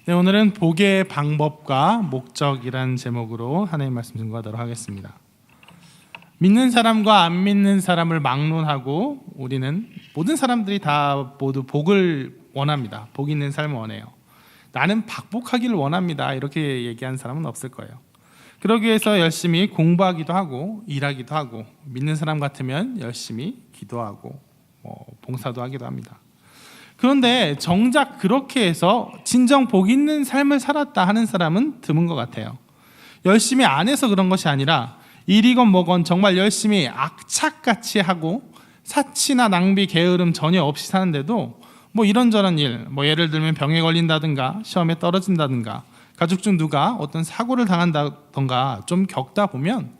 네, 오늘은 복의 방법과 목적이라는 제목으로 하나님의 말씀 증거하도록 하겠습니다. 믿는 사람과 안 믿는 사람을 막론하고 우리는 모든 사람들이 다 모두 복을 원합니다. 복 있는 삶을 원해요. 나는 박복하기를 원합니다. 이렇게 얘기하는 사람은 없을 거예요. 그러기 위해서 열심히 공부하기도 하고 일하기도 하고 믿는 사람 같으면 열심히 기도하고 봉사도 하기도 합니다. 그런데 정작 그렇게 해서 진정 복 있는 삶을 살았다 하는 사람은 드문 것 같아요. 열심히 안 해서 그런 것이 아니라 일이건 뭐건 정말 열심히 악착같이 하고 사치나 낭비, 게으름 전혀 없이 사는데도 이런저런 일, 예를 들면 병에 걸린다든가 시험에 떨어진다든가 가족 중 누가 어떤 사고를 당한다든가 좀 겪다 보면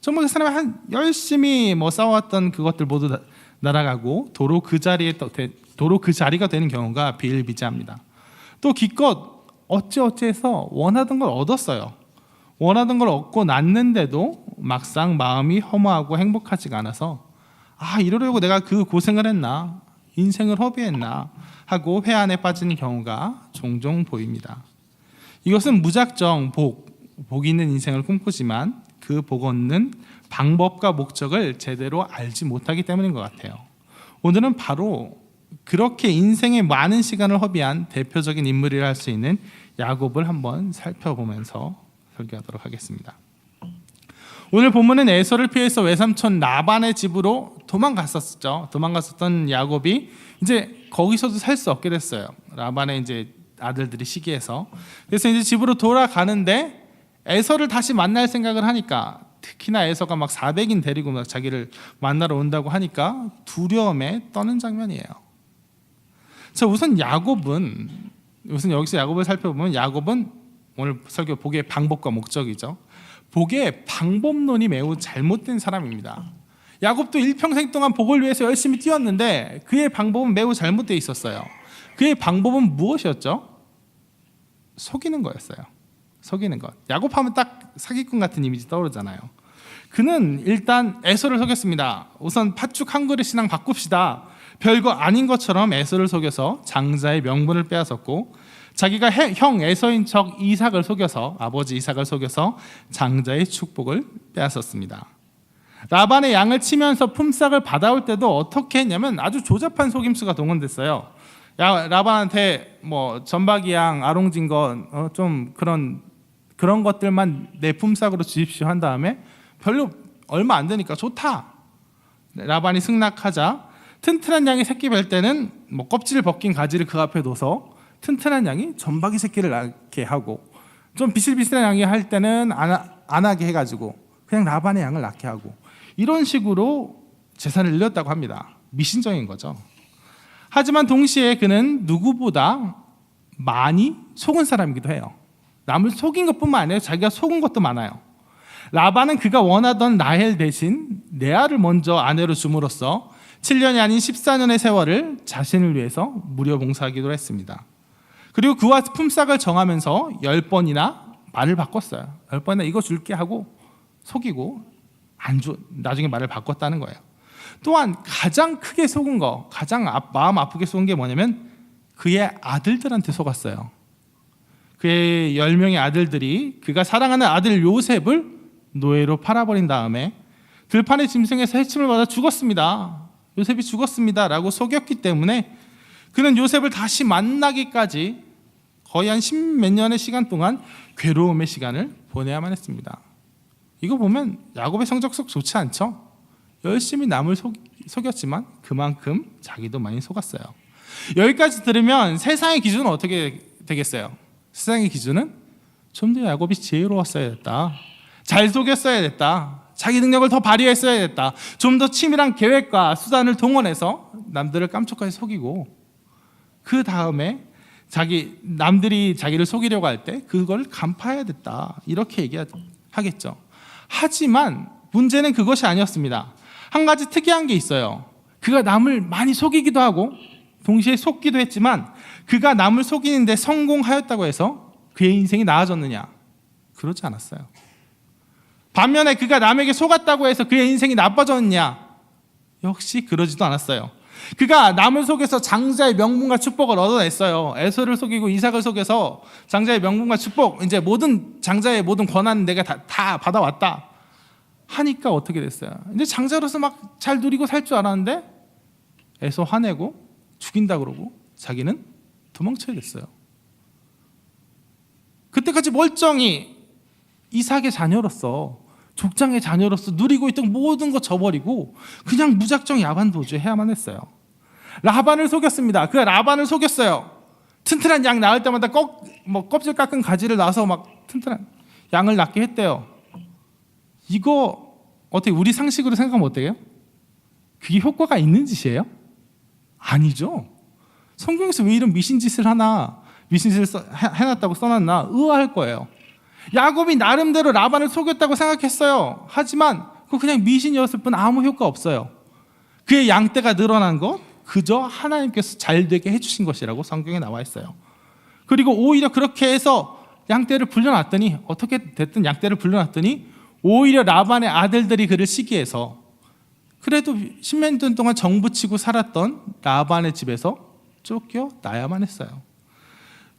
정말 그 사람이 열심히 싸워왔던 그것들 모두 날아가고 도로 그 자리가 되는 경우가 비일비재합니다. 또 기껏 어찌어찌해서 원하던 걸 얻었어요. 원하던 걸 얻고 났는데도 막상 마음이 허무하고 행복하지가 않아서 이러려고 내가 그 고생을 했나, 인생을 허비했나 하고 회한에 빠지는 경우가 종종 보입니다. 이것은 무작정 복 있는 인생을 꿈꾸지만 그 복 얻는 방법과 목적을 제대로 알지 못하기 때문인 것 같아요. 오늘은 바로 그렇게 인생의 많은 시간을 허비한 대표적인 인물이라 할 수 있는 야곱을 한번 살펴보면서 설교하도록 하겠습니다. 오늘 본문은 에서를 피해서 외삼촌 라반의 집으로 도망갔었던 야곱이 이제 거기서도 살 수 없게 됐어요. 라반의 이제 아들들이 시기해서. 그래서 이제 집으로 돌아가는데 에서를 다시 만날 생각을 하니까, 특히나 에서가 400인 데리고 자기를 만나러 온다고 하니까 두려움에 떠는 장면이에요. 자, 우선 여기서 야곱을 살펴보면 야곱은 오늘 설교 복의 방법과 목적이죠. 복의 방법론이 매우 잘못된 사람입니다. 야곱도 일평생 동안 복을 위해서 열심히 뛰었는데 그의 방법은 매우 잘못되어 있었어요. 그의 방법은 무엇이었죠? 속이는 거였어요. 속이는 것. 야곱하면 딱 사기꾼 같은 이미지 떠오르잖아요. 그는 일단 에서를 속였습니다. 우선 팥죽 한 그릇이랑 바꿉시다. 별거 아닌 것처럼 에서를 속여서 장자의 명분을 빼앗았고, 자기가 형 에서인 척 아버지 이삭을 속여서 장자의 축복을 빼앗았습니다. 라반의 양을 치면서 품삯을 받아올 때도 어떻게 했냐면 아주 조잡한 속임수가 동원됐어요. 라반한테 전박이 양, 아롱진 거 좀 그런 것들만 내 품삯으로 주십시오 한 다음에 별로 얼마 안 되니까 좋다. 라반이 승낙하자 튼튼한 양이 새끼 뵐 때는 껍질을 벗긴 가지를 그 앞에 둬서 튼튼한 양이 전박이 새끼를 낳게 하고, 좀 비실비실한 양이 할 때는 안 하게 해가지고 그냥 라반의 양을 낳게 하고, 이런 식으로 재산을 늘렸다고 합니다. 미신적인 거죠. 하지만 동시에 그는 누구보다 많이 속은 사람이기도 해요. 남을 속인 것뿐만 아니라 자기가 속은 것도 많아요. 라반은 그가 원하던 라헬 대신 레아를 먼저 아내로 줌으로써 7년이 아닌 14년의 세월을 자신을 위해서 무료 봉사하기도 했습니다. 그리고 그와 품삯을 정하면서 10번이나 말을 바꿨어요. 10번이나 이거 줄게 하고 속이고 나중에 말을 바꿨다는 거예요. 또한 가장 크게 속은 거, 가장 마음 아프게 속은 게 뭐냐면 그의 아들들한테 속았어요. 그의 10명의 아들들이 그가 사랑하는 아들 요셉을 노예로 팔아버린 다음에 들판의 짐승에서 해침을 받아 죽었습니다. 요셉이 죽었습니다 라고 속였기 때문에 그는 요셉을 다시 만나기까지 거의 한 10몇 년의 시간 동안 괴로움의 시간을 보내야만 했습니다. 이거 보면 야곱의 성적 속 좋지 않죠? 열심히 남을 속였지만 그만큼 자기도 많이 속았어요. 여기까지 들으면 세상의 기준은 어떻게 되겠어요? 세상의 기준은 좀 더 야곱이 지혜로웠어야 됐다, 잘 속였어야 됐다, 자기 능력을 더 발휘했어야 됐다, 좀 더 치밀한 계획과 수단을 동원해서 남들을 깜짝하게 속이고 그 다음에 남들이 자기를 속이려고 할 때 그걸 간파해야 됐다, 이렇게 얘기하겠죠. 하지만 문제는 그것이 아니었습니다. 한 가지 특이한 게 있어요. 그가 남을 많이 속이기도 하고 동시에 속기도 했지만 그가 남을 속이는데 성공하였다고 해서 그의 인생이 나아졌느냐? 그렇지 않았어요. 반면에 그가 남에게 속았다고 해서 그의 인생이 나빠졌느냐? 역시 그러지도 않았어요. 그가 남을 속여서 장자의 명분과 축복을 얻어냈어요. 에서를 속이고 이삭을 속여서 장자의 명분과 축복, 이제 모든 장자의 모든 권한은 내가 다 받아왔다 하니까 어떻게 됐어요? 이제 장자로서 막 잘 누리고 살 줄 알았는데 에서 화내고 죽인다 그러고 자기는 도망쳐야 됐어요. 그때까지 멀쩡히 이삭의 자녀로서, 족장의 자녀로서 누리고 있던 모든 거 저버리고 그냥 무작정 야반 도주해야만 했어요. 라반을 속였습니다. 그가 라반을 속였어요. 튼튼한 양 낳을 때마다 껍질 깎은 가지를 낳아서 막 튼튼한 양을 낳게 했대요. 이거 어떻게 우리 상식으로 생각하면 어때요? 그게 효과가 있는 짓이에요? 아니죠. 성경에서 왜 이런 미신짓을 하나, 미신짓을 해놨다고 써놨나 의아할 거예요. 야곱이 나름대로 라반을 속였다고 생각했어요. 하지만 그거 그냥 미신이었을 뿐 아무 효과 없어요. 그의 양떼가 늘어난 것 그저 하나님께서 잘되게 해주신 것이라고 성경에 나와 있어요. 그리고 오히려 그렇게 해서 양떼를 불려놨더니, 어떻게 됐든 양떼를 불려놨더니 오히려 라반의 아들들이 그를 시기해서, 그래도 십몇 년 동안 정부치고 살았던 라반의 집에서 쫓겨나야만 했어요.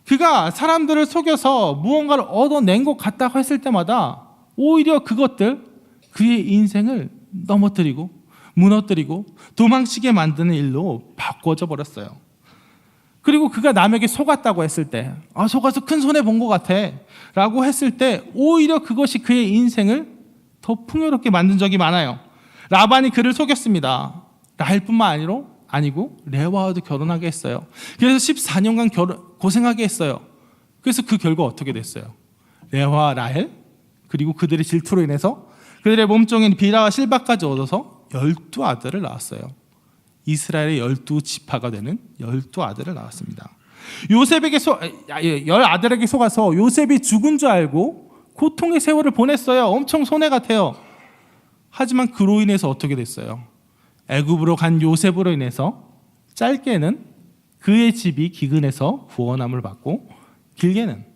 그가 사람들을 속여서 무언가를 얻어낸 것 같다고 했을 때마다 오히려 그것들, 그의 인생을 넘어뜨리고 무너뜨리고 도망치게 만드는 일로 바꿔져 버렸어요. 그리고 그가 남에게 속았다고 했을 때, 속아서 큰 손해 본 것 같아 라고 했을 때 오히려 그것이 그의 인생을 더 풍요롭게 만든 적이 많아요. 라반이 그를 속였습니다. 라헬뿐만 아니고 레와와도 결혼하게 했어요. 그래서 14년간 고생하게 했어요. 그래서 그 결과 어떻게 됐어요? 레와와 라헬, 그리고 그들의 질투로 인해서 그들의 몸종인 빌하와 실바까지 얻어서 12아들을 낳았어요. 이스라엘의 12지파가 되는 12아들을 낳았습니다. 요셉에게 10아들에게 속아서 요셉이 죽은 줄 알고 고통의 세월을 보냈어요. 엄청 손해 같아요. 하지만 그로 인해서 어떻게 됐어요? 애굽으로 간 요셉으로 인해서 짧게는 그의 집이 기근에서 구원함을 받고, 길게는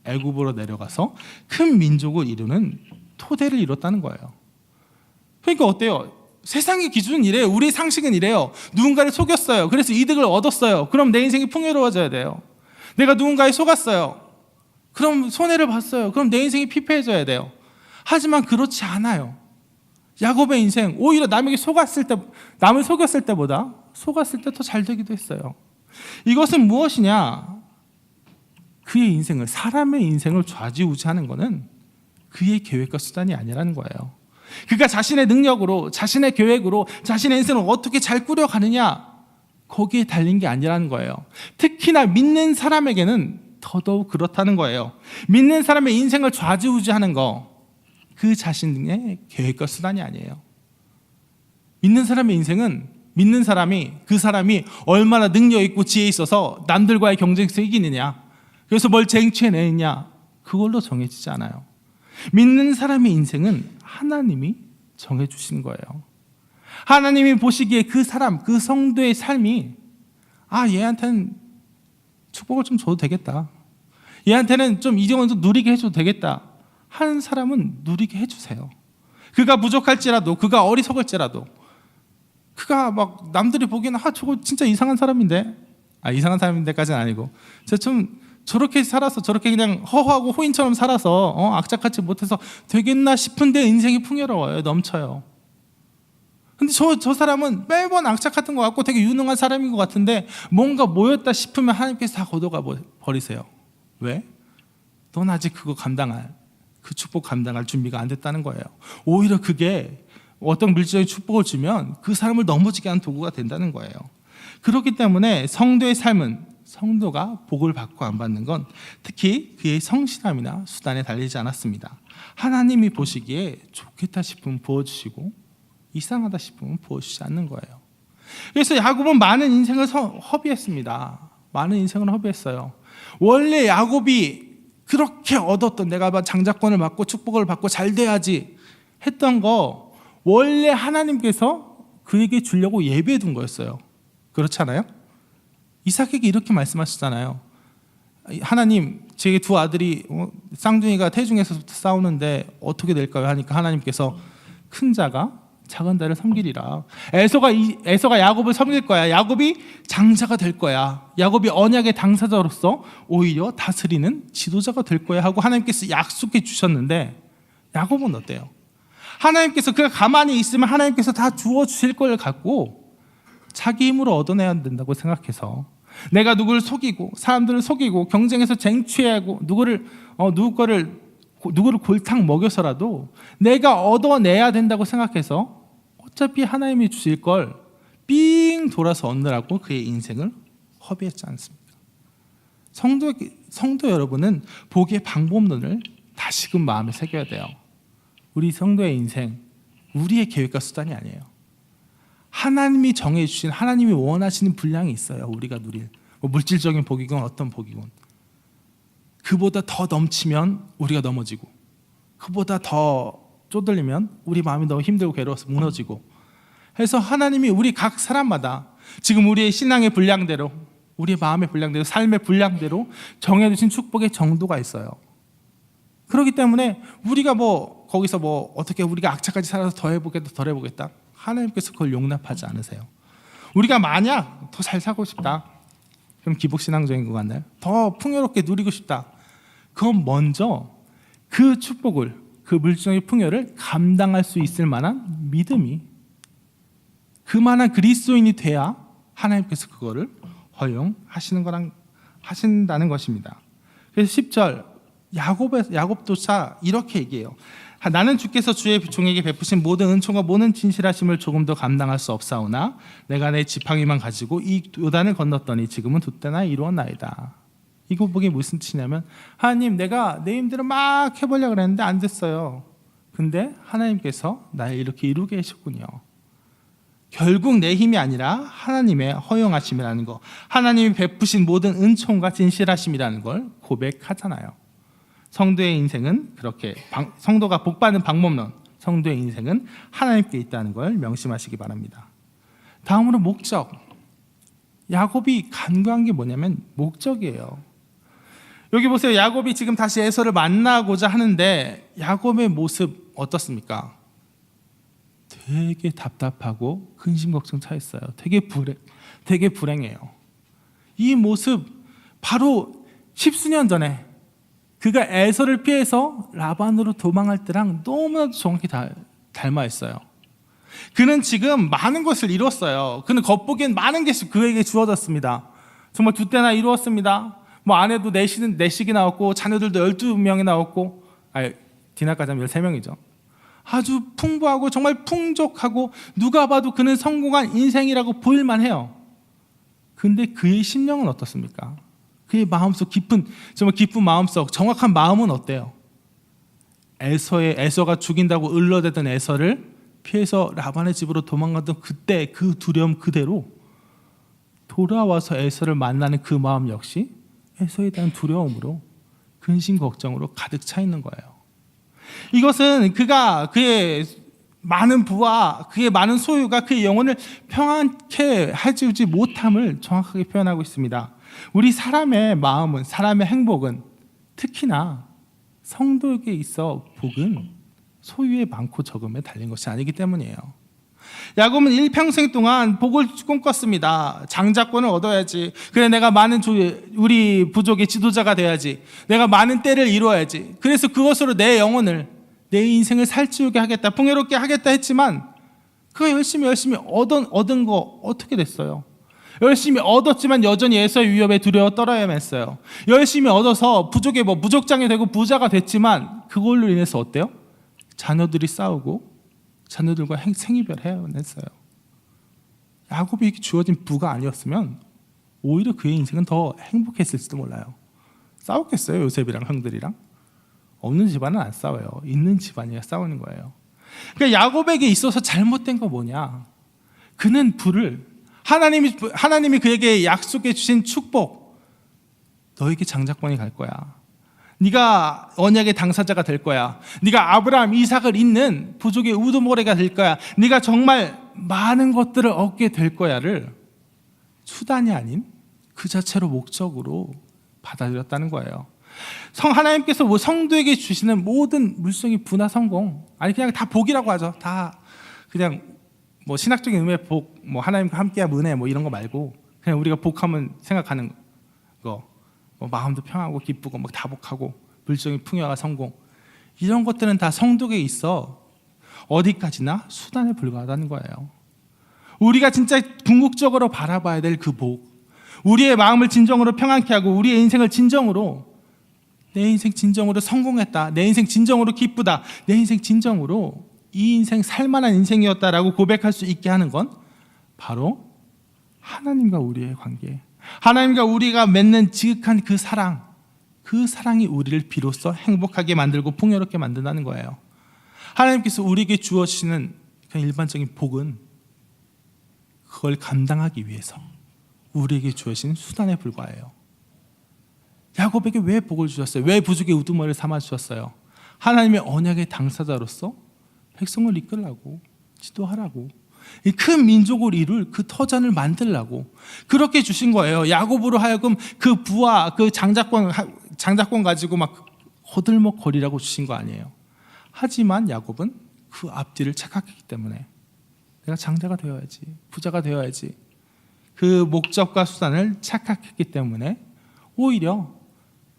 애굽으로 내려가서 큰 민족을 이루는 토대를 이뤘다는 거예요. 그러니까 어때요? 세상의 기준은 이래요. 우리의 상식은 이래요. 누군가를 속였어요. 그래서 이득을 얻었어요. 그럼 내 인생이 풍요로워져야 돼요. 내가 누군가에 속았어요. 그럼 손해를 봤어요. 그럼 내 인생이 피폐해져야 돼요. 하지만 그렇지 않아요. 야곱의 인생, 오히려 남을 속였을 때보다 속았을 때 더 잘 되기도 했어요. 이것은 무엇이냐? 그의 인생을, 사람의 인생을 좌지우지하는 것은 그의 계획과 수단이 아니라는 거예요. 그가 자신의 능력으로, 자신의 계획으로 자신의 인생을 어떻게 잘 꾸려가느냐, 거기에 달린 게 아니라는 거예요. 특히나 믿는 사람에게는 더더욱 그렇다는 거예요. 믿는 사람의 인생을 좌지우지하는 거, 그 자신의 계획과 수단이 아니에요. 믿는 사람의 인생은 그 사람이 얼마나 능력 있고 지혜 있어서 남들과의 경쟁에서 이기느냐, 그래서 뭘 쟁취해내느냐, 그걸로 정해지지 않아요. 믿는 사람의 인생은 하나님이 정해주신 거예요. 하나님이 보시기에 그 사람, 그 성도의 삶이, 얘한테는 축복을 좀 줘도 되겠다, 얘한테는 좀 이 정도 누리게 해줘도 되겠다 하는 사람은 누리게 해주세요. 그가 부족할지라도, 그가 어리석을지라도, 그가 막 남들이 보기에는 저거 진짜 이상한 사람인데, 이상한 사람인데까지는 아니고, 저렇게 살아서 저렇게 그냥 허허하고 호인처럼 살아서 악착같이 못해서 되겠나 싶은데 인생이 풍요로워요. 넘쳐요. 근데 저 사람은 매번 악착 같은 것 같고 되게 유능한 사람인 것 같은데 뭔가 모였다 싶으면 하나님께서 다 걷어가 버리세요. 왜? 넌 아직 그 축복 감당할 준비가 안 됐다는 거예요. 오히려 그게 어떤 물질적인 축복을 주면 그 사람을 넘어지게 하는 도구가 된다는 거예요. 그렇기 때문에 성도의 삶은, 성도가 복을 받고 안 받는 건 특히 그의 성실함이나 수단에 달리지 않았습니다. 하나님이 보시기에 좋겠다 싶으면 부어주시고 이상하다 싶으면 부어주지 않는 거예요. 그래서 야곱은 많은 인생을 허비했습니다. 많은 인생을 허비했어요. 원래 야곱이 그렇게 얻었던, 내가 장자권을 받고 축복을 받고 잘 돼야지 했던 거, 원래 하나님께서 그에게 주려고 예비해 둔 거였어요. 그렇잖아요? 이삭에게 이렇게 말씀하셨잖아요. 하나님, 제 두 아들이 쌍둥이가 태중에서 싸우는데 어떻게 될까요? 하니까 하나님께서 큰 자가 작은 달을 섬기리라. 에서가 야곱을 섬길 거야. 야곱이 장자가 될 거야. 야곱이 언약의 당사자로서 오히려 다스리는 지도자가 될 거야 하고 하나님께서 약속해 주셨는데, 야곱은 어때요? 하나님께서 그가 가만히 있으면 하나님께서 다 주어 주실 걸 갖고 자기 힘으로 얻어내야 된다고 생각해서 내가 누구를 속이고 사람들을 속이고 경쟁에서 쟁취하고 누구를 골탕 먹여서라도 내가 얻어내야 된다고 생각해서 어차피 하나님이 주실 걸 삥 돌아서 얻느라고 그의 인생을 허비했지 않습니까? 성도 여러분은 복의 방법론을 다시금 마음에 새겨야 돼요. 우리 성도의 인생, 우리의 계획과 수단이 아니에요. 하나님이 정해주신, 하나님이 원하시는 분량이 있어요. 우리가 누릴 물질적인 복이건 어떤 복이건, 그보다 더 넘치면 우리가 넘어지고, 그보다 더 쪼들리면 우리 마음이 너무 힘들고 괴로워서 무너지고 해서 하나님이 우리 각 사람마다 지금 우리의 신앙의 분량대로, 우리의 마음의 분량대로, 삶의 분량대로 정해주신 축복의 정도가 있어요. 그렇기 때문에 우리가 거기서 어떻게 우리가 악착같이 살아서 더 해보겠다, 하나님께서 그걸 용납하지 않으세요. 우리가 만약 더 잘 살고 싶다, 그럼 기복신앙적인 것 같나요? 더 풍요롭게 누리고 싶다, 그건 먼저 그 축복을, 그 물질적인 풍요를 감당할 수 있을 만한 믿음이, 그만한 그리스도인이 돼야 하나님께서 그거를 허용하신다는 것입니다. 그래서 10절 야곱도차 이렇게 얘기해요. 나는 주께서 주의 종에게 베푸신 모든 은총과 모든 진실하심을 조금도 감당할 수 없사오나 내가 내 지팡이만 가지고 이 요단을 건넜더니 지금은 두 때나 이루었나이다. 이거 보기 무슨 뜻이냐면, 하나님, 내가 내 힘대로 막 해보려고 했는데 안 됐어요. 근데 하나님께서 날 이렇게 이루게 하셨군요. 결국 내 힘이 아니라 하나님의 허용하심이라는 거, 하나님이 베푸신 모든 은총과 진실하심이라는 걸 고백하잖아요. 성도의 인생은 그렇게, 성도가 복받는 방법론, 성도의 인생은 하나님께 있다는 걸 명심하시기 바랍니다. 다음으로 목적. 야곱이 간구한 게 뭐냐면 목적이에요. 여기 보세요. 야곱이 지금 다시 에서를 만나고자 하는데 야곱의 모습 어떻습니까? 되게 답답하고 근심 걱정 차 있어요. 되게 불행해요. 이 모습 바로 10수년 전에 그가 에서를 피해서 라반으로 도망할 때랑 너무나도 정확히 닮아 있어요. 그는 지금 많은 것을 이뤘어요. 그는 겉보기엔 많은 것이 그에게 주어졌습니다. 정말 두 때나 이루었습니다. 아내도 넷씩이 나왔고 자녀들도 12명이 나왔고, 디나까지 하면 13명이죠. 아주 풍부하고 정말 풍족하고 누가 봐도 그는 성공한 인생이라고 보일만 해요. 근데 그의 심령은 어떻습니까? 그의 마음속 정말 깊은 마음속 정확한 마음은 어때요? 에서가 죽인다고 을러대던 에서를 피해서 라반의 집으로 도망가던 그때 그 두려움 그대로 돌아와서 에서를 만나는 그 마음 역시 에서에 대한 두려움으로, 근심 걱정으로 가득 차 있는 거예요. 이것은 그의 많은 부와 그의 많은 소유가 그의 영혼을 평안케 해주지 못함을 정확하게 표현하고 있습니다. 우리 사람의 마음은, 사람의 행복은, 특히나 성도에게 있어 복은 소유의 많고 적음에 달린 것이 아니기 때문이에요. 야곱은 일평생 동안 복을 꿈꿨습니다. 장자권을 얻어야지. 그래, 내가 우리 부족의 지도자가 돼야지. 내가 많은 때를 이루어야지. 그래서 그것으로 내 영혼을, 내 인생을 살찌우게 하겠다, 풍요롭게 하겠다 했지만 그가 열심히 얻은 거 어떻게 됐어요? 열심히 얻었지만 여전히 에서의 위협에 두려워 떨어야만 했어요. 열심히 얻어서 부족의 무족장이 되고 부자가 됐지만 그걸로 인해서 어때요? 자녀들이 싸우고 자녀들과 생이별해야 했어요. 야곱이 주어진 부가 아니었으면 오히려 그의 인생은 더 행복했을지도 몰라요. 싸웠겠어요? 요셉이랑 형들이랑? 없는 집안은 안 싸워요. 있는 집안이야 싸우는 거예요. 그러니까 야곱에게 있어서 잘못된 거 뭐냐? 그는 하나님이 그에게 약속해 주신 축복, 너에게 장자권이 갈 거야. 네가 언약의 당사자가 될 거야. 네가 아브라함, 이삭을 잇는 부족의 우두머리가 될 거야. 네가 정말 많은 것들을 얻게 될 거야를 수단이 아닌 그 자체로 목적으로 받아들였다는 거예요. 하나님께서 성도에게 주시는 모든 물성이 부나 성공, 아니 그냥 다 복이라고 하죠. 다 그냥 뭐 신학적인 의미의 복, 뭐 하나님과 함께한 은혜 뭐 이런 거 말고 그냥 우리가 복하면 생각하는 거, 뭐 마음도 평하고 기쁘고 막 다복하고 물정이 풍요와 성공, 이런 것들은 다 성도에 있어 어디까지나 수단에 불과하다는 거예요. 우리가 진짜 궁극적으로 바라봐야 될 그 복, 우리의 마음을 진정으로 평안케 하고 우리의 인생을 진정으로, 내 인생 진정으로 성공했다, 내 인생 진정으로 기쁘다, 내 인생 진정으로 이 인생 살만한 인생이었다라고 고백할 수 있게 하는 건 바로 하나님과 우리의 관계, 하나님과 우리가 맺는 지극한 그 사랑, 그 사랑이 우리를 비로소 행복하게 만들고 풍요롭게 만든다는 거예요. 하나님께서 우리에게 주어지는 그냥 일반적인 복은 그걸 감당하기 위해서 우리에게 주어진 수단에 불과해요. 야곱에게 왜 복을 주셨어요? 왜 부족의 우두머리를 삼아 주셨어요? 하나님의 언약의 당사자로서 백성을 이끌라고, 지도하라고, 이 큰 민족을 이룰 그 터전을 만들라고 그렇게 주신 거예요. 야곱으로 하여금 그 부와 그 장자권 가지고 막 호들먹거리라고 주신 거 아니에요. 하지만 야곱은 그 앞뒤를 착각했기 때문에 내가 장자가 되어야지, 부자가 되어야지, 그 목적과 수단을 착각했기 때문에 오히려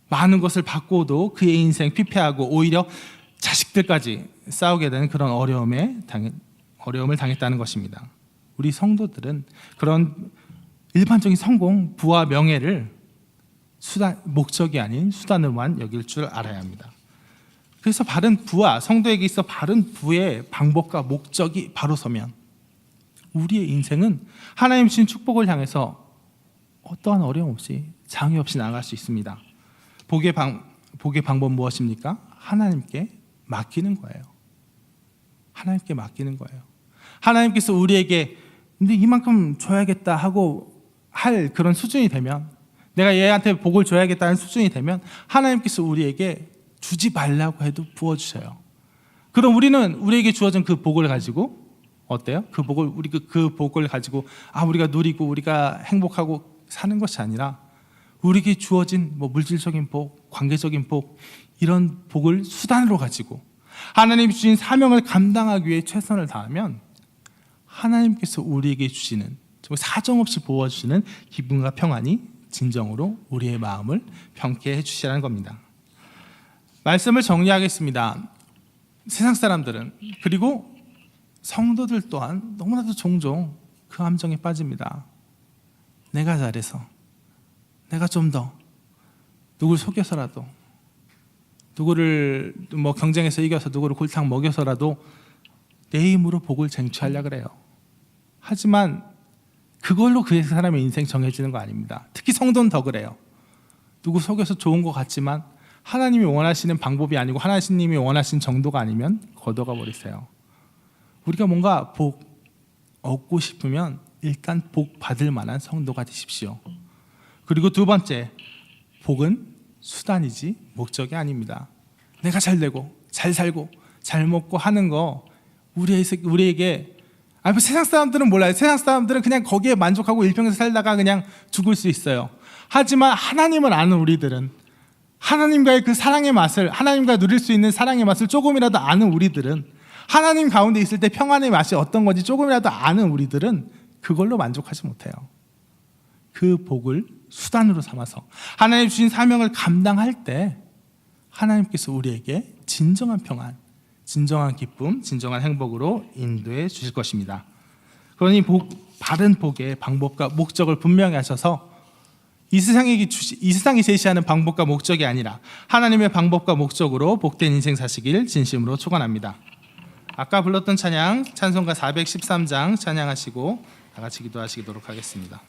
많은 것을 받고도 그의 인생 피폐하고 오히려 자식들까지 싸우게 되는 그런 어려움을 당했다는 것입니다. 우리 성도들은 그런 일반적인 성공, 부와 명예를 목적이 아닌 수단으로만 여길 줄 알아야 합니다. 그래서 바른 부와, 성도에게 있어 바른 부의 방법과 목적이 바로 서면 우리의 인생은 하나님 주신 축복을 향해서 어떠한 어려움 없이, 장애 없이 나아갈 수 있습니다. 복의 방법 무엇입니까? 하나님께 맡기는 거예요. 하나님께 맡기는 거예요. 하나님께서 우리에게 근데 이만큼 줘야겠다 하고 할 그런 수준이 되면, 내가 얘한테 복을 줘야겠다는 수준이 되면 하나님께서 우리에게 주지 말라고 해도 부어주셔요. 그럼 우리는 우리에게 주어진 그 복을 가지고 어때요? 그 복을 가지고 우리가 누리고 우리가 행복하고 사는 것이 아니라 우리에게 주어진 뭐 물질적인 복, 관계적인 복, 이런 복을 수단으로 가지고 하나님이 주신 사명을 감당하기 위해 최선을 다하면 하나님께서 우리에게 주시는, 사정없이 부어주시는 기쁨과 평안이 진정으로 우리의 마음을 평케 해주시라는 겁니다. 말씀을 정리하겠습니다. 세상 사람들은, 그리고 성도들 또한 너무나도 종종 그 함정에 빠집니다. 내가 잘해서, 내가 좀 더 누구를 속여서라도, 누구를 뭐 경쟁에서 이겨서 누구를 골탕 먹여서라도 내 힘으로 복을 쟁취하려고 그래요. 하지만 그걸로 그 사람의 인생 정해지는 거 아닙니다. 특히 성도는 더 그래요. 누구 속여서 좋은 것 같지만 하나님이 원하시는 방법이 아니고 하나님이 원하시는 정도가 아니면 걷어가 버리세요. 우리가 뭔가 복 얻고 싶으면 일단 복 받을 만한 성도가 되십시오. 그리고 두 번째, 복은 수단이지 목적이 아닙니다. 내가 잘 되고 잘 살고 잘 먹고 하는 거 우리에게 세상 사람들은 몰라요. 세상 사람들은 그냥 거기에 만족하고 일평생 살다가 그냥 죽을 수 있어요. 하지만 하나님을 아는 우리들은, 하나님과의 그 사랑의 맛을, 하나님과 누릴 수 있는 사랑의 맛을 조금이라도 아는 우리들은, 하나님 가운데 있을 때 평안의 맛이 어떤 건지 조금이라도 아는 우리들은 그걸로 만족하지 못해요. 그 복을 수단으로 삼아서 하나님 주신 사명을 감당할 때 하나님께서 우리에게 진정한 평안, 진정한 기쁨, 진정한 행복으로 인도해 주실 것입니다. 그러니 바른 복의 방법과 목적을 분명히 하셔서 이 세상이 제시하는 방법과 목적이 아니라 하나님의 방법과 목적으로 복된 인생 사시길 진심으로 축원합니다. 아까 불렀던 찬송가 413장 찬양하시고 다 같이 기도하시도록 하겠습니다.